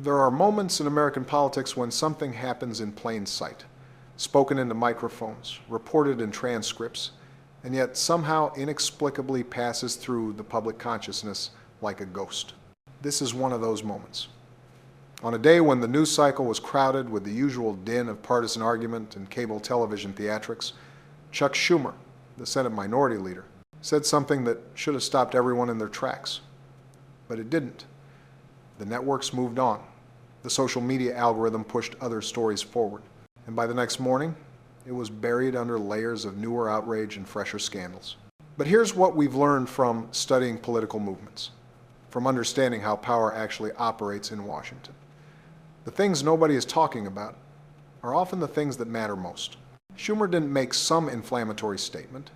There are moments in American politics when something happens in plain sight, spoken into microphones, reported in transcripts, and yet somehow inexplicably passes through the public consciousness like a ghost. This is one of those moments. On a day when the news cycle was crowded with the usual din of partisan argument and cable television theatrics, Chuck Schumer, the Senate Minority Leader, said something that should have stopped everyone in their tracks. But it didn't. The networks moved on. The social media algorithm pushed other stories forward. And by the next morning, it was buried under layers of newer outrage and fresher scandals. But here's what we've learned from studying political movements, from understanding how power actually operates in Washington. The things nobody is talking about are often the things that matter most. Schumer didn't make some inflammatory statement.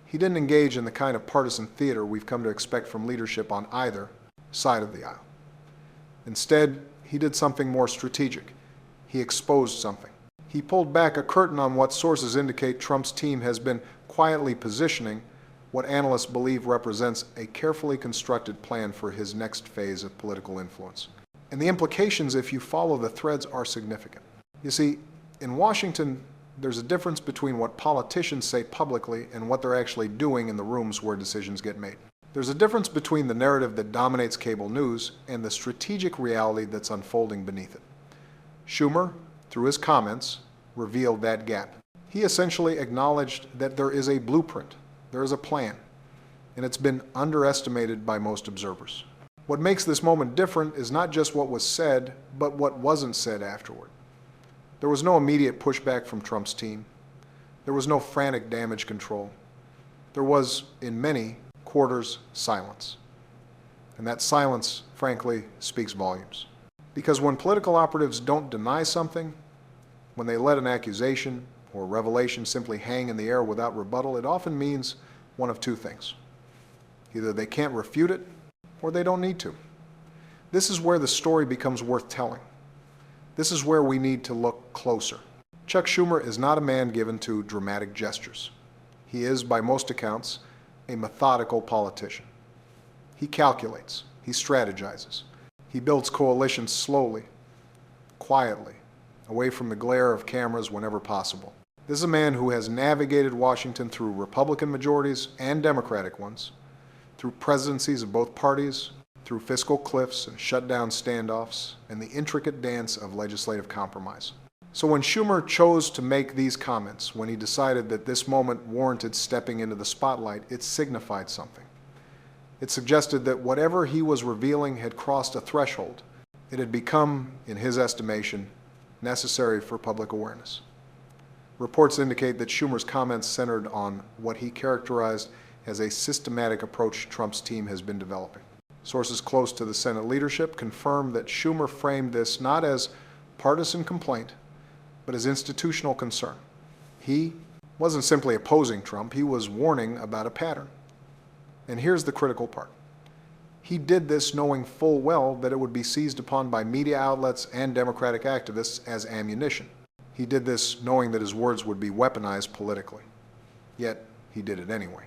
He didn't engage in the kind of partisan theater we've come to expect from leadership on either side of the aisle. Instead, he did something more strategic. He exposed something. He pulled back a curtain on what sources indicate Trump's team has been quietly positioning what analysts believe represents a carefully constructed plan for his next phase of political influence. And the implications, if you follow the threads, are significant. You see, in Washington, there's a difference between what politicians say publicly and what they're actually doing in the rooms where decisions get made. There's a difference between the narrative that dominates cable news and the strategic reality that's unfolding beneath it. Schumer, through his comments, revealed that gap. He essentially acknowledged that there is a blueprint, there is a plan, and it's been underestimated by most observers. What makes this moment different is not just what was said, but what wasn't said afterward. There was no immediate pushback from Trump's team. There was no frantic damage control. There was, in many quarters, silence. And that silence, frankly, speaks volumes. Because when political operatives don't deny something, when they let an accusation or revelation simply hang in the air without rebuttal, it often means one of two things. Either they can't refute it, or they don't need to. This is where the story becomes worth telling. This is where we need to look closer. Chuck Schumer is not a man given to dramatic gestures. He is, by most accounts, a methodical politician. He calculates, he strategizes, he builds coalitions slowly, quietly, away from the glare of cameras whenever possible. This is a man who has navigated Washington through Republican majorities and Democratic ones, through presidencies of both parties, through fiscal cliffs and shutdown standoffs, and the intricate dance of legislative compromise. So when Schumer chose to make these comments, when he decided that this moment warranted stepping into the spotlight, it signified something. It suggested that whatever he was revealing had crossed a threshold. It had become, in his estimation, necessary for public awareness. Reports indicate that Schumer's comments centered on what he characterized as a systematic approach Trump's team has been developing. Sources close to the Senate leadership confirm that Schumer framed this not as partisan complaint, but as institutional concern. He wasn't simply opposing Trump, he was warning about a pattern. And here's the critical part. He did this knowing full well that it would be seized upon by media outlets and Democratic activists as ammunition. He did this knowing that his words would be weaponized politically. Yet, he did it anyway.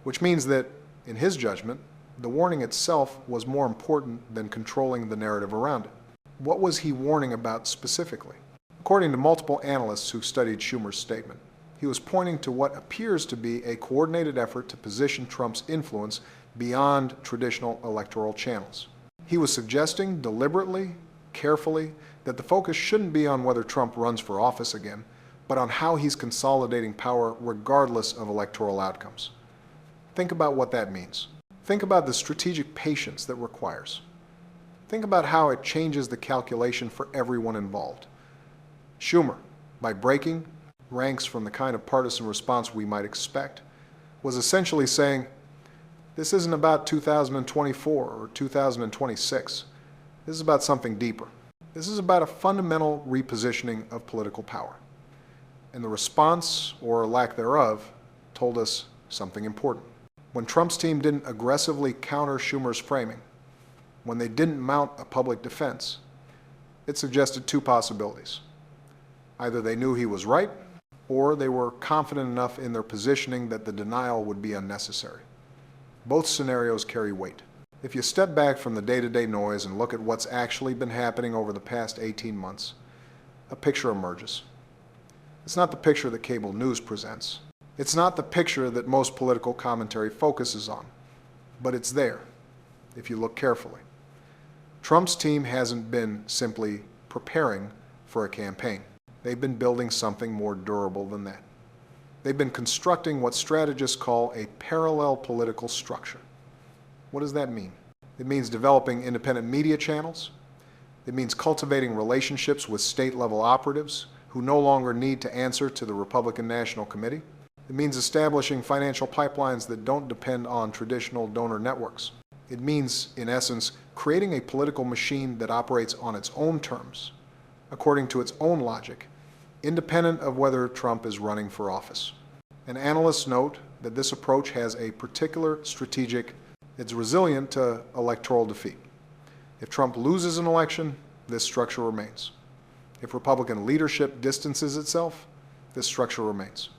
Which means that, in his judgment, the warning itself was more important than controlling the narrative around it. What was he warning about specifically? According to multiple analysts who studied Schumer's statement, he was pointing to what appears to be a coordinated effort to position Trump's influence beyond traditional electoral channels. He was suggesting deliberately, carefully, that the focus shouldn't be on whether Trump runs for office again, but on how he's consolidating power regardless of electoral outcomes. Think about what that means. Think about the strategic patience that requires. Think about how it changes the calculation for everyone involved. Schumer, by breaking ranks from the kind of partisan response we might expect, was essentially saying, this isn't about 2024 or 2026. This is about something deeper. This is about a fundamental repositioning of political power. And the response, or lack thereof, told us something important. When Trump's team didn't aggressively counter Schumer's framing, when they didn't mount a public defense, it suggested two possibilities. Either they knew he was right, or they were confident enough in their positioning that the denial would be unnecessary. Both scenarios carry weight. If you step back from the day-to-day noise and look at what's actually been happening over the past 18 months, a picture emerges. It's not the picture that cable news presents. It's not the picture that most political commentary focuses on. But it's there, if you look carefully. Trump's team hasn't been simply preparing for a campaign. They've been building something more durable than that. They've been constructing what strategists call a parallel political structure. What does that mean? It means developing independent media channels. It means cultivating relationships with state-level operatives who no longer need to answer to the Republican National Committee. It means establishing financial pipelines that don't depend on traditional donor networks. It means, in essence, creating a political machine that operates on its own terms, according to its own logic, independent of whether Trump is running for office. And analysts note that this approach has a particular strategic. It's resilient to electoral defeat. If Trump loses an election, this structure remains. If Republican leadership distances itself, this structure remains.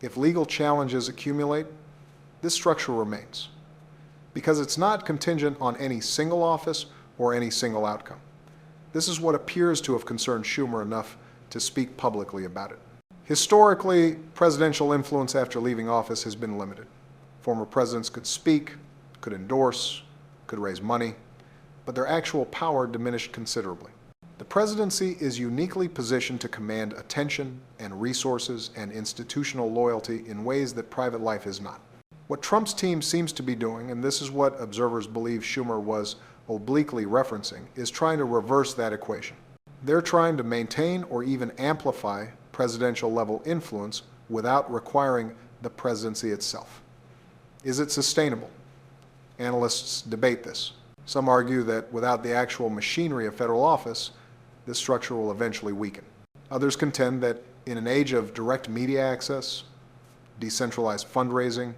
If legal challenges accumulate, this structure remains. Because it's not contingent on any single office or any single outcome. This is what appears to have concerned Schumer enough to speak publicly about it. Historically, presidential influence after leaving office has been limited. Former presidents could speak, could endorse, could raise money, but their actual power diminished considerably. The presidency is uniquely positioned to command attention and resources and institutional loyalty in ways that private life is not. What Trump's team seems to be doing, and this is what observers believe Schumer was obliquely referencing, is trying to reverse that equation. They're trying to maintain or even amplify presidential-level influence without requiring the presidency itself. Is it sustainable? Analysts debate this. Some argue that without the actual machinery of federal office, this structure will eventually weaken. Others contend that in an age of direct media access, decentralized fundraising,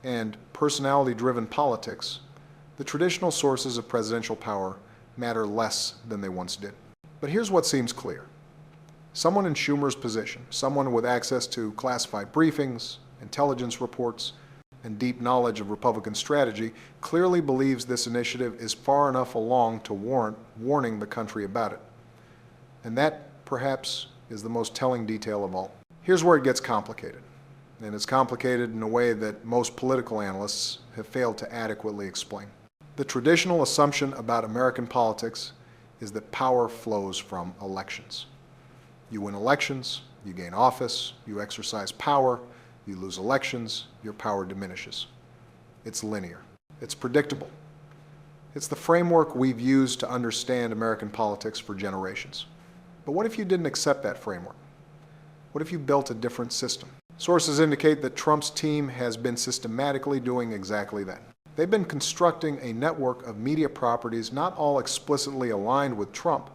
and personality-driven politics, the traditional sources of presidential power matter less than they once did. But here's what seems clear. Someone in Schumer's position, someone with access to classified briefings, intelligence reports, and deep knowledge of Republican strategy, clearly believes this initiative is far enough along to warrant warning the country about it. And that, perhaps, is the most telling detail of all. Here's where it gets complicated. And it's complicated in a way that most political analysts have failed to adequately explain. The traditional assumption about American politics is that power flows from elections. You win elections, you gain office, you exercise power, you lose elections, your power diminishes. It's linear. It's predictable. It's the framework we've used to understand American politics for generations. But what if you didn't accept that framework? What if you built a different system? Sources indicate that Trump's team has been systematically doing exactly that. They've been constructing a network of media properties not all explicitly aligned with Trump,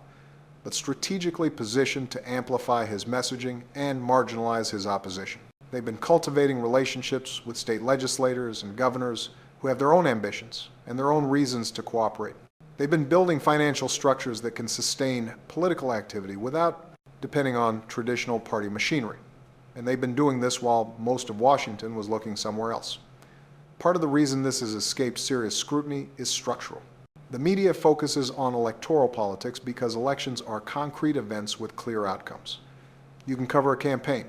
but strategically positioned to amplify his messaging and marginalize his opposition. They've been cultivating relationships with state legislators and governors who have their own ambitions and their own reasons to cooperate. They've been building financial structures that can sustain political activity without depending on traditional party machinery. And they've been doing this while most of Washington was looking somewhere else. Part of the reason this has escaped serious scrutiny is structural. The media focuses on electoral politics because elections are concrete events with clear outcomes. You can cover a campaign.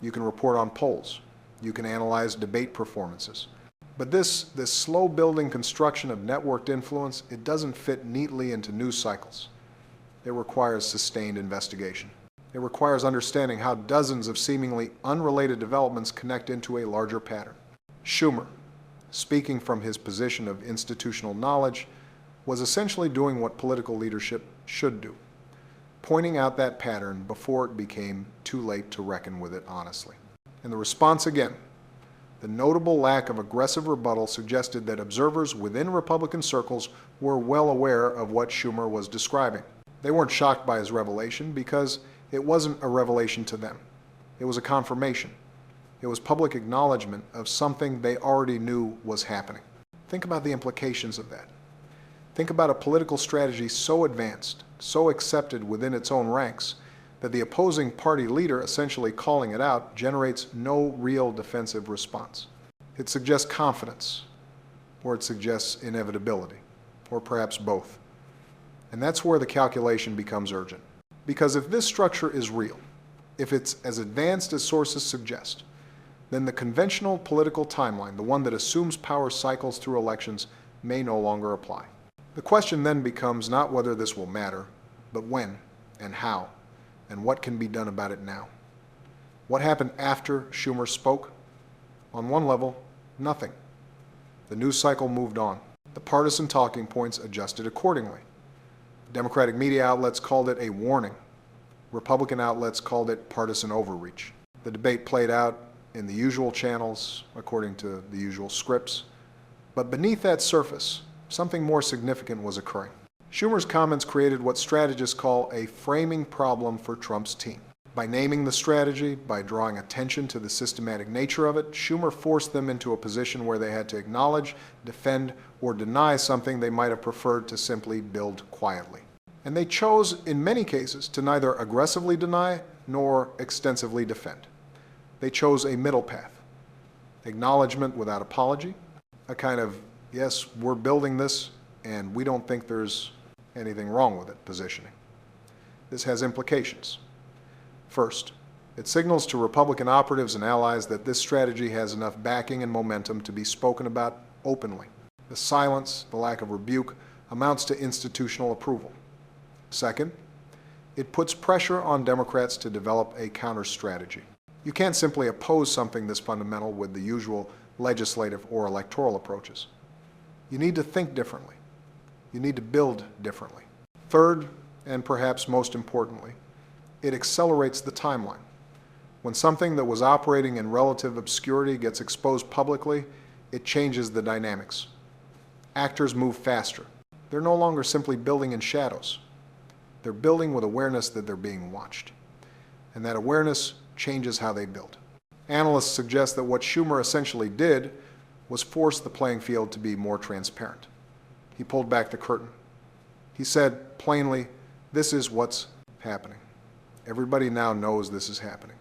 You can report on polls. You can analyze debate performances. But this slow-building construction of networked influence, it doesn't fit neatly into news cycles. It requires sustained investigation. It requires understanding how dozens of seemingly unrelated developments connect into a larger pattern. Schumer, speaking from his position of institutional knowledge, was essentially doing what political leadership should do, pointing out that pattern before it became too late to reckon with it honestly. And the response again, the notable lack of aggressive rebuttal suggested that observers within Republican circles were well aware of what Schumer was describing. They weren't shocked by his revelation because it wasn't a revelation to them. It was a confirmation. It was public acknowledgement of something they already knew was happening. Think about the implications of that. Think about a political strategy so advanced, so accepted within its own ranks, that the opposing party leader essentially calling it out generates no real defensive response. It suggests confidence, or it suggests inevitability, or perhaps both. And that's where the calculation becomes urgent. Because if this structure is real, if it's as advanced as sources suggest, then the conventional political timeline, the one that assumes power cycles through elections, may no longer apply. The question then becomes not whether this will matter, but when and how, and what can be done about it now. What happened after Schumer spoke? On one level, nothing. The news cycle moved on. The partisan talking points adjusted accordingly. Democratic media outlets called it a warning. Republican outlets called it partisan overreach. The debate played out in the usual channels, according to the usual scripts. But beneath that surface, something more significant was occurring. Schumer's comments created what strategists call a framing problem for Trump's team. By naming the strategy, by drawing attention to the systematic nature of it, Schumer forced them into a position where they had to acknowledge, defend, or deny something they might have preferred to simply build quietly. And they chose, in many cases, to neither aggressively deny nor extensively defend. They chose a middle path. Acknowledgement without apology, a kind of, yes, we're building this and we don't think there's anything wrong with it positioning. This has implications. First, it signals to Republican operatives and allies that this strategy has enough backing and momentum to be spoken about openly. The silence, the lack of rebuke, amounts to institutional approval. Second, it puts pressure on Democrats to develop a counter-strategy. You can't simply oppose something this fundamental with the usual legislative or electoral approaches. You need to think differently. You need to build differently. Third, and perhaps most importantly, it accelerates the timeline. When something that was operating in relative obscurity gets exposed publicly, it changes the dynamics. Actors move faster. They're no longer simply building in shadows. They're building with awareness that they're being watched. And that awareness changes how they build. Analysts suggest that what Schumer essentially did was force the playing field to be more transparent. He pulled back the curtain. He said plainly, this is what's happening. Everybody now knows this is happening.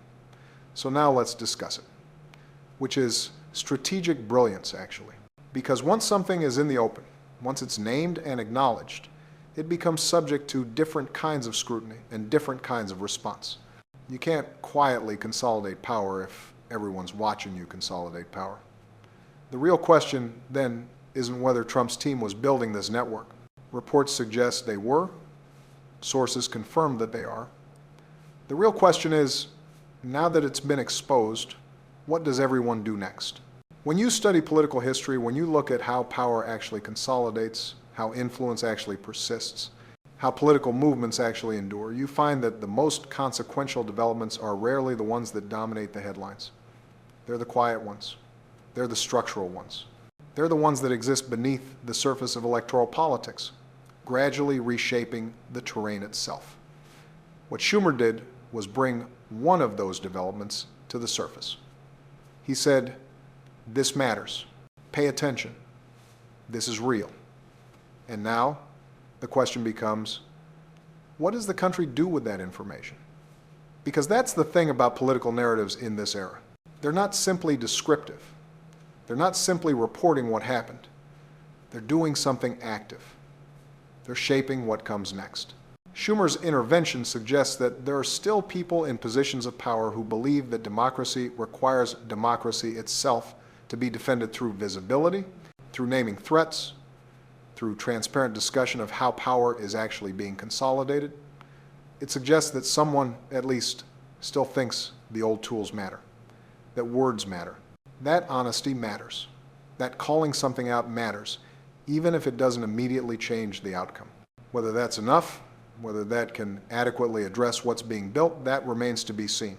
So now let's discuss it, which is strategic brilliance, actually. Because once something is in the open, once it's named and acknowledged, it becomes subject to different kinds of scrutiny and different kinds of response. You can't quietly consolidate power if everyone's watching you consolidate power. The real question, then, isn't whether Trump's team was building this network. Reports suggest they were. Sources confirm that they are. The real question is, now that it's been exposed, what does everyone do next? When you study political history, when you look at how power actually consolidates, how influence actually persists, how political movements actually endure, you find that the most consequential developments are rarely the ones that dominate the headlines. They're the quiet ones. They're the structural ones. They're the ones that exist beneath the surface of electoral politics, gradually reshaping the terrain itself. What Schumer did was bring one of those developments to the surface. He said, this matters. Pay attention. This is real. And now, the question becomes, what does the country do with that information? Because that's the thing about political narratives in this era. They're not simply descriptive. They're not simply reporting what happened. They're doing something active. They're shaping what comes next. Schumer's intervention suggests that there are still people in positions of power who believe that democracy requires democracy itself to be defended through visibility, through naming threats, through transparent discussion of how power is actually being consolidated. It suggests that someone, at least, still thinks the old tools matter, that words matter. That honesty matters. That calling something out matters, even if it doesn't immediately change the outcome. Whether that's enough, whether that can adequately address what's being built, that remains to be seen.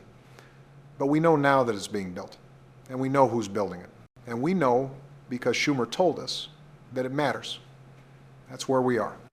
But we know now that it's being built, and we know who's building it. And we know, because Schumer told us, that it matters. That's where we are.